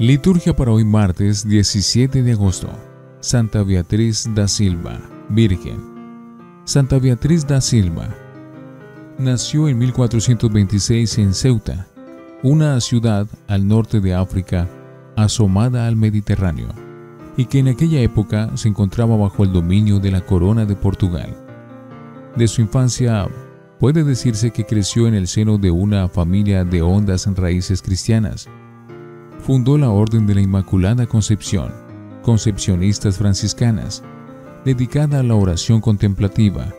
Liturgia para hoy martes 17 de agosto. Santa Beatriz da Silva, Virgen. Santa Beatriz da Silva nació en 1426 en Ceuta, una ciudad al norte de África, asomada al Mediterráneo, y que en aquella época se encontraba bajo el dominio de la corona de Portugal. De su infancia, puede decirse que creció en el seno de una familia de hondas raíces cristianas. Fundó la Orden de la Inmaculada Concepción, concepcionistas franciscanas, dedicada a la oración contemplativa.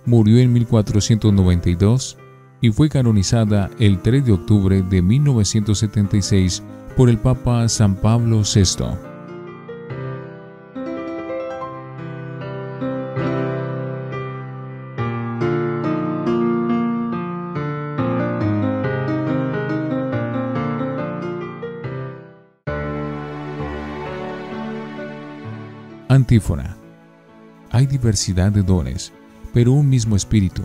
Murió en 1492 y fue canonizada el 3 de octubre de 1976 por el Papa San Pablo VI. Antífona. Hay diversidad de dones, pero un mismo Espíritu.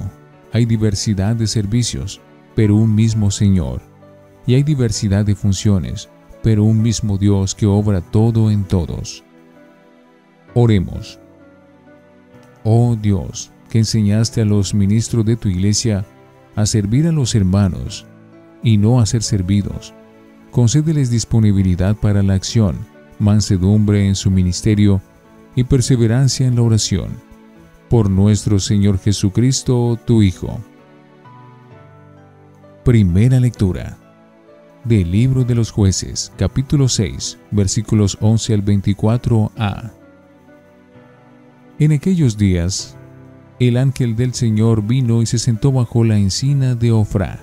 Hay diversidad de servicios, pero un mismo Señor. Y hay diversidad de funciones, pero un mismo Dios que obra todo en todos. Oremos. Oh Dios, que enseñaste a los ministros de tu iglesia a servir a los hermanos y no a ser servidos, concédeles disponibilidad para la acción, mansedumbre en su ministerio y perseverancia en la oración. Por nuestro Señor Jesucristo, tu Hijo. Primera lectura del Libro de los Jueces, capítulo 6, versículos 11 al 24a. En aquellos días, el ángel del Señor vino y se sentó bajo la encina de Ofrá,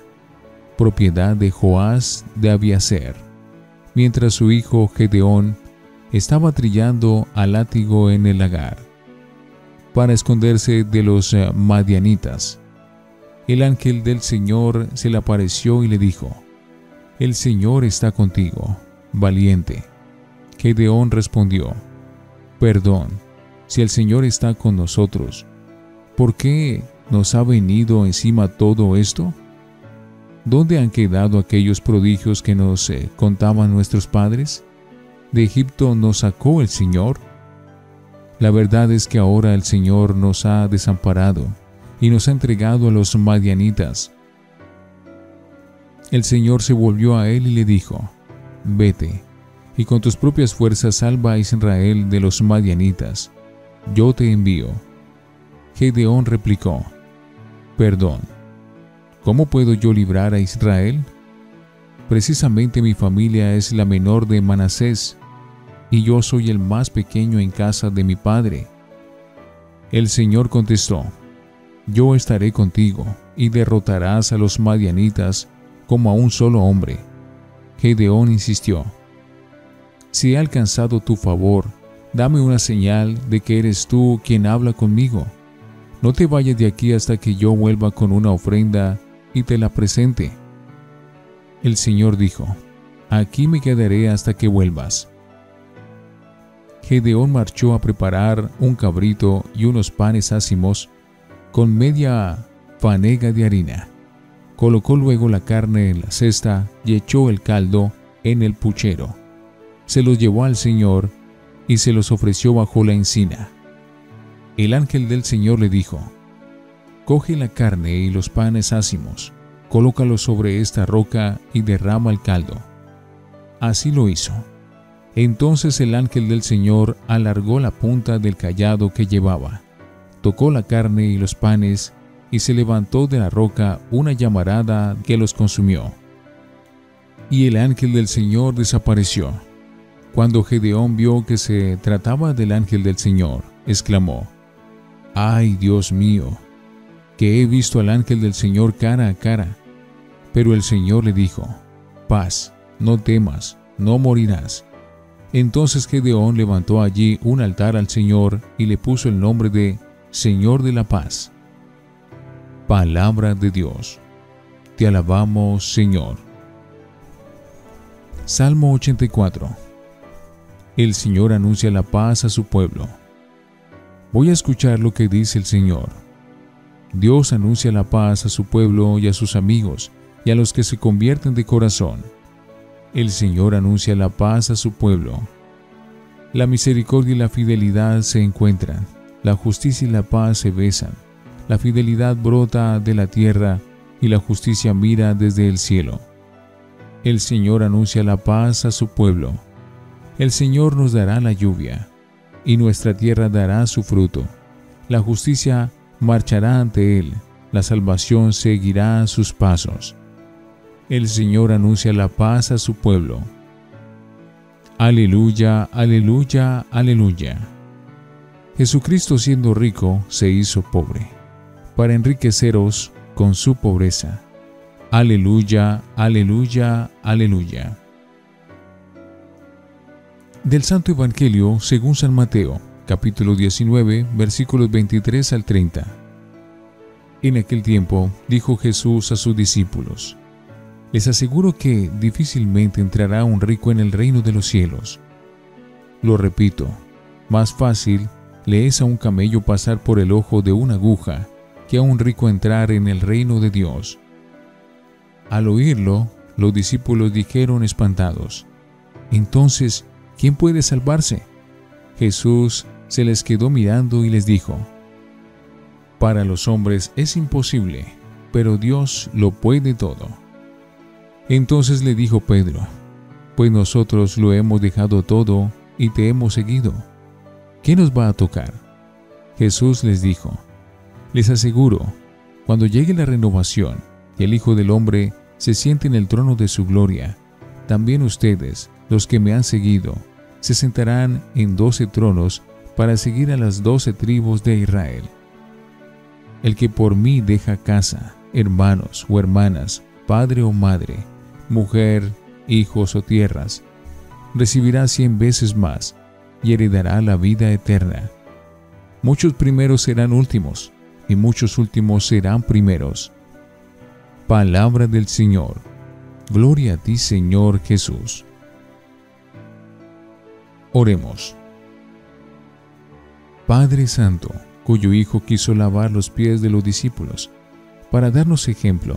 propiedad de Joás de Abiaser, mientras su hijo Gedeón estaba trillando al látigo en el lagar, para esconderse de los madianitas. El ángel del Señor se le apareció y le dijo: El Señor está contigo, valiente. Gedeón respondió: Perdón, si el Señor está con nosotros, ¿por qué nos ha venido encima todo esto? ¿Dónde han quedado aquellos prodigios que nos contaban nuestros padres? ¿De Egipto nos sacó el Señor? La verdad es que ahora el Señor nos ha desamparado y nos ha entregado a los madianitas. El Señor se volvió a él y le dijo: Vete, y con tus propias fuerzas salva a Israel de los madianitas. Yo te envío. Gedeón replicó: Perdón, ¿cómo puedo yo librar a Israel? Precisamente mi familia es la menor de Manasés, y yo soy el más pequeño en casa de mi padre. El Señor contestó: Yo estaré contigo, y derrotarás a los madianitas como a un solo hombre. Gedeón insistió: Si he alcanzado tu favor, dame una señal de que eres tú quien habla conmigo. No te vayas de aquí hasta que yo vuelva con una ofrenda y te la presente. El Señor dijo: Aquí me quedaré hasta que vuelvas. Gedeón marchó a preparar un cabrito y unos panes ácimos con media fanega de harina. Colocó luego la carne en la cesta y echó el caldo en el puchero. Se los llevó al Señor y se los ofreció bajo la encina. El ángel del Señor le dijo: Coge la carne y los panes ácimos, colócalos sobre esta roca y derrama el caldo. Así lo hizo. Entonces el ángel del Señor alargó la punta del cayado que llevaba, tocó la carne y los panes, y se levantó de la roca una llamarada que los consumió. Y el ángel del Señor desapareció. Cuando Gedeón vio que se trataba del ángel del Señor, exclamó: ¡Ay, Dios mío! Que he visto al ángel del Señor cara a cara. Pero el Señor le dijo: Paz, no temas, no morirás. Entonces Gedeón levantó allí un altar al Señor y le puso el nombre de Señor de la Paz. Palabra de Dios. Te alabamos, Señor. Salmo 84. El Señor anuncia la paz a su pueblo. Voy a escuchar lo que dice el Señor. Dios anuncia la paz a su pueblo y a sus amigos y a los que se convierten de corazón. El Señor anuncia la paz a su pueblo. La misericordia y la fidelidad se encuentran, la justicia y la paz se besan, la fidelidad brota de la tierra y la justicia mira desde el cielo. El Señor anuncia la paz a su pueblo. El Señor nos dará la lluvia, y nuestra tierra dará su fruto. La justicia marchará ante él, la salvación seguirá sus pasos. El Señor anuncia la paz a su pueblo. Aleluya, aleluya, aleluya. Jesucristo, siendo rico, se hizo pobre, para enriqueceros con su pobreza. Aleluya, aleluya, aleluya. Del Santo Evangelio según San Mateo, capítulo 19, versículos 23 al 30. En aquel tiempo dijo Jesús a sus discípulos: les aseguro que difícilmente entrará un rico en el reino de los cielos. Lo repito, más fácil le es a un camello pasar por el ojo de una aguja que a un rico entrar en el reino de Dios. Al oírlo, los discípulos dijeron espantados: entonces, ¿quién puede salvarse? Jesús se les quedó mirando y les dijo: para los hombres es imposible, pero Dios lo puede todo. Entonces le dijo Pedro: pues nosotros lo hemos dejado todo y te hemos seguido. ¿Qué nos va a tocar? Jesús les dijo: les aseguro, cuando llegue la renovación y el Hijo del Hombre se siente en el trono de su gloria, también ustedes, los que me han seguido, se sentarán en 12 tronos para seguir a las 12 tribus de Israel. El que por mí deja casa, hermanos o hermanas, padre o madre, mujer, hijos o tierras, recibirá 100 veces más y heredará la vida eterna. Muchos primeros serán últimos, y muchos últimos serán primeros. Palabra del Señor. Gloria a ti, Señor Jesús. Oremos. Padre Santo, cuyo Hijo quiso lavar los pies de los discípulos para darnos ejemplo,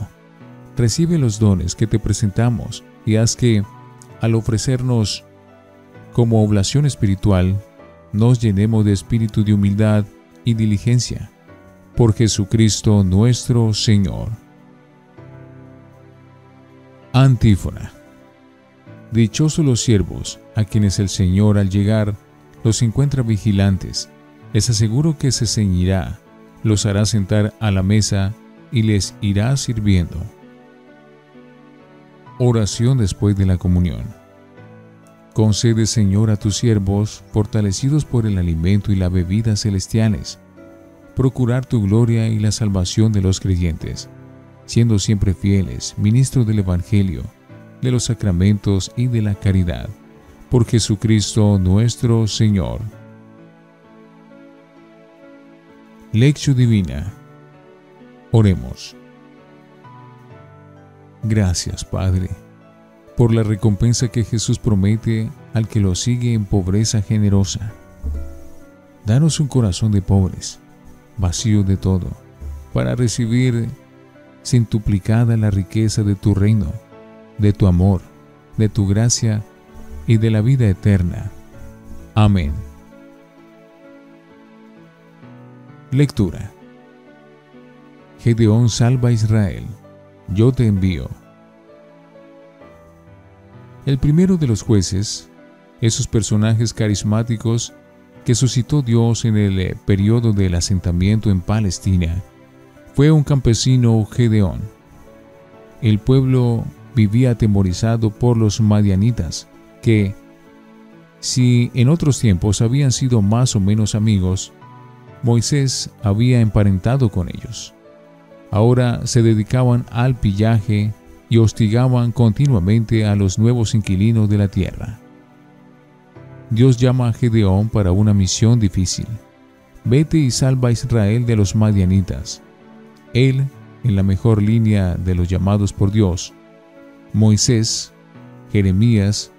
recibe los dones que te presentamos y haz que, al ofrecernos como oblación espiritual, nos llenemos de espíritu de humildad y diligencia. Por Jesucristo nuestro Señor. Antífona. Dichosos los siervos a quienes el Señor al llegar los encuentra vigilantes. Les aseguro que se ceñirá, los hará sentar a la mesa y les irá sirviendo. Oración después de la comunión. Concede, Señor, a tus siervos, fortalecidos por el alimento y la bebida celestiales, procurar tu gloria y la salvación de los creyentes, siendo siempre fieles, ministros del Evangelio, de los sacramentos y de la caridad. Por Jesucristo nuestro Señor. Lección Divina. Oremos. Gracias, Padre, por la recompensa que Jesús promete al que lo sigue en pobreza generosa. Danos un corazón de pobres, vacío de todo, para recibir centuplicada la riqueza de tu reino, de tu amor, de tu gracia y de la vida eterna. Amén. Lectura. Gedeón salva a Israel. Yo te envío. El primero de los jueces, esos personajes carismáticos que suscitó Dios en el periodo del asentamiento en Palestina, fue un campesino Gedeón. El pueblo vivía atemorizado por los madianitas, que, si en otros tiempos habían sido más o menos amigos, Moisés había emparentado con ellos. Ahora se dedicaban al pillaje y hostigaban continuamente a los nuevos inquilinos de la tierra. Dios llama a Gedeón para una misión difícil. Vete y salva a Israel de los madianitas. Él, en la mejor línea de los llamados por Dios. Moisés, Jeremías,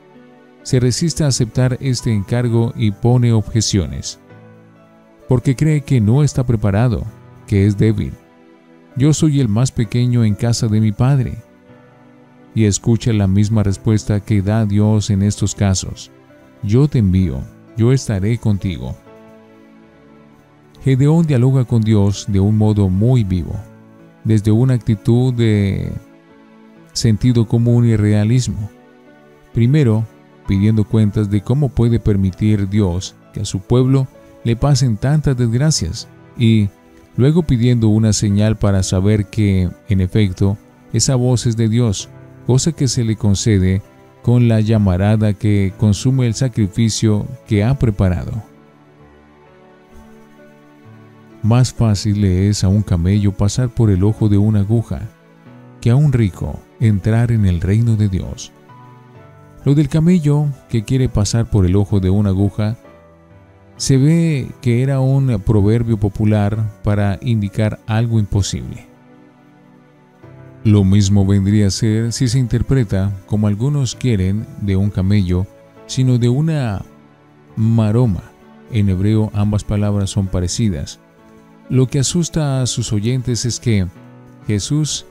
se resiste a aceptar este encargo y pone objeciones, porque cree que no está preparado, que es débil. Yo soy el más pequeño en casa de mi padre. y escucha la misma respuesta que da Dios en estos casos: yo te envío, yo estaré contigo. Gedeón dialoga con Dios de un modo muy vivo, desde una actitud de sentido común y realismo. Primero, pidiendo cuentas de cómo puede permitir Dios que a su pueblo le pasen tantas desgracias, y luego pidiendo una señal para saber que, en efecto, esa voz es de Dios, cosa que se le concede con la llamarada que consume el sacrificio que ha preparado. Más fácil le es a un camello pasar por el ojo de una aguja que a un rico entrar en el reino de Dios. Lo del camello que quiere pasar por el ojo de una aguja se ve que era un proverbio popular para indicar algo imposible. Lo mismo vendría a ser si se interpreta, como algunos quieren, de un camello, sino de una maroma. En hebreo ambas palabras son parecidas. Lo que asusta a sus oyentes es que Jesús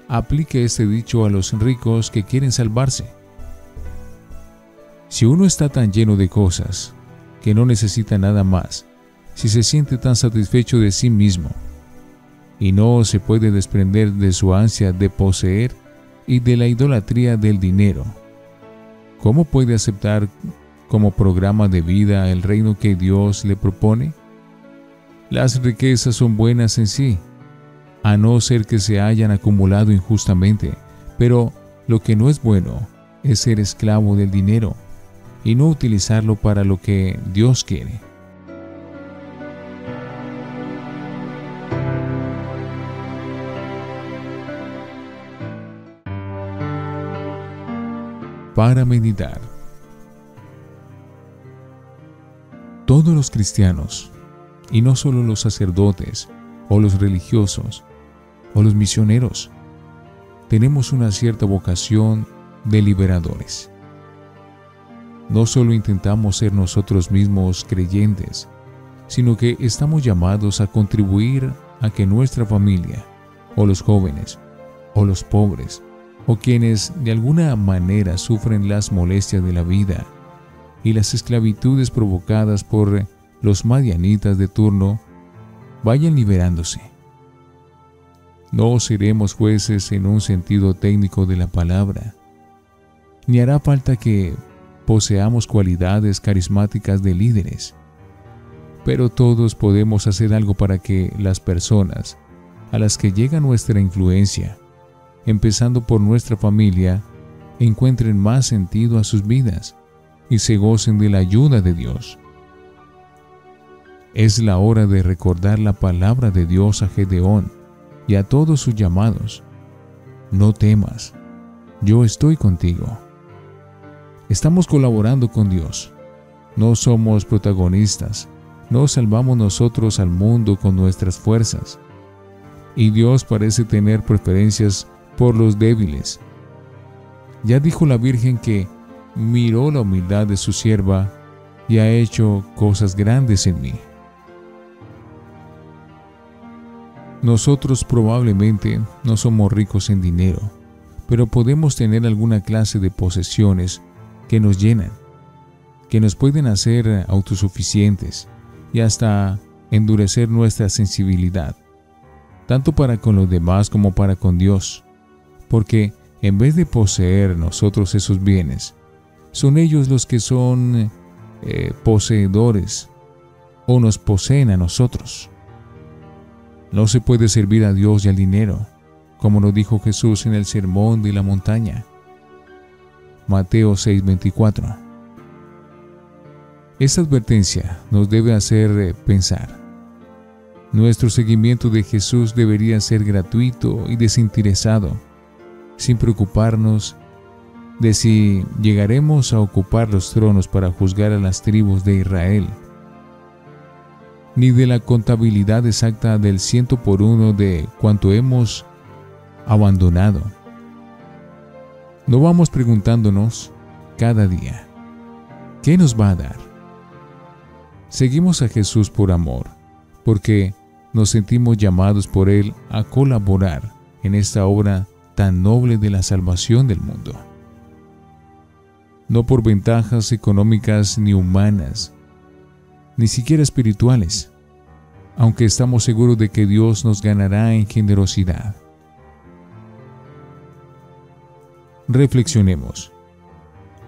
aplique este dicho a los ricos que quieren salvarse. Si uno está tan lleno de cosas que no necesita nada más, si se siente tan satisfecho de sí mismo y no se puede desprender de su ansia de poseer y de la idolatría del dinero, ¿cómo puede aceptar como programa de vida el reino que Dios le propone? Las riquezas son buenas en sí, a no ser que se hayan acumulado injustamente, pero lo que no es bueno es ser esclavo del dinero y no utilizarlo para lo que Dios quiere. Para meditar. Todos los cristianos, y no solo los sacerdotes o los religiosos o los misioneros, tenemos una cierta vocación de liberadores. No solo intentamos ser nosotros mismos creyentes, sino que estamos llamados a contribuir a que nuestra familia, o los jóvenes, o los pobres, o quienes de alguna manera sufren las molestias de la vida y las esclavitudes provocadas por los madianitas de turno, vayan liberándose. No seremos jueces en un sentido técnico de la palabra, ni hará falta que poseamos cualidades carismáticas de líderes, pero todos podemos hacer algo para que las personas a las que llega nuestra influencia, empezando por nuestra familia, encuentren más sentido a sus vidas y se gocen de la ayuda de Dios. Es la hora de recordar la palabra de Dios a Gedeón y a todos sus llamados. No temas, yo estoy contigo. Estamos colaborando con Dios. No somos protagonistas, no salvamos nosotros al mundo con nuestras fuerzas. Y Dios parece tener preferencias por los débiles. Ya dijo la Virgen que miró la humildad de su sierva y ha hecho cosas grandes en mí. Nosotros probablemente no somos ricos en dinero, pero podemos tener alguna clase de posesiones que nos llenan, que nos pueden hacer autosuficientes y hasta endurecer nuestra sensibilidad, tanto para con los demás como para con Dios, porque en vez de poseer nosotros esos bienes, son ellos los que son poseedores o nos poseen a nosotros. No se puede servir a Dios y al dinero, como lo dijo Jesús en el Sermón de la Montaña. Mateo 6:24. Esta advertencia nos debe hacer pensar. Nuestro seguimiento de Jesús debería ser gratuito y desinteresado, sin preocuparnos de si llegaremos a ocupar los tronos para juzgar a las tribus de Israel, ni de la contabilidad exacta del 100 por 1 de cuanto hemos abandonado. No vamos preguntándonos cada día, ¿qué nos va a dar? Seguimos a Jesús por amor, porque nos sentimos llamados por Él a colaborar en esta obra tan noble de la salvación del mundo. No por ventajas económicas ni humanas, ni siquiera espirituales, aunque estamos seguros de que Dios nos ganará en generosidad. Reflexionemos.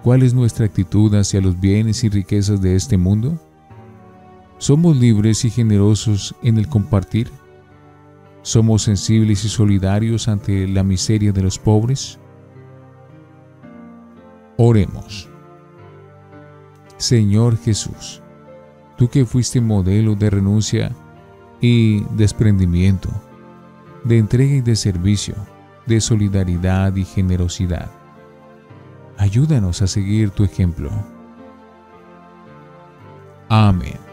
¿Cuál es nuestra actitud hacia los bienes y riquezas de este mundo? ¿Somos libres y generosos en el compartir? ¿Somos sensibles y solidarios ante la miseria de los pobres? Oremos. Señor Jesús, tú que fuiste modelo de renuncia y desprendimiento, de entrega y de servicio, de solidaridad y generosidad, ayúdanos a seguir tu ejemplo. Amén.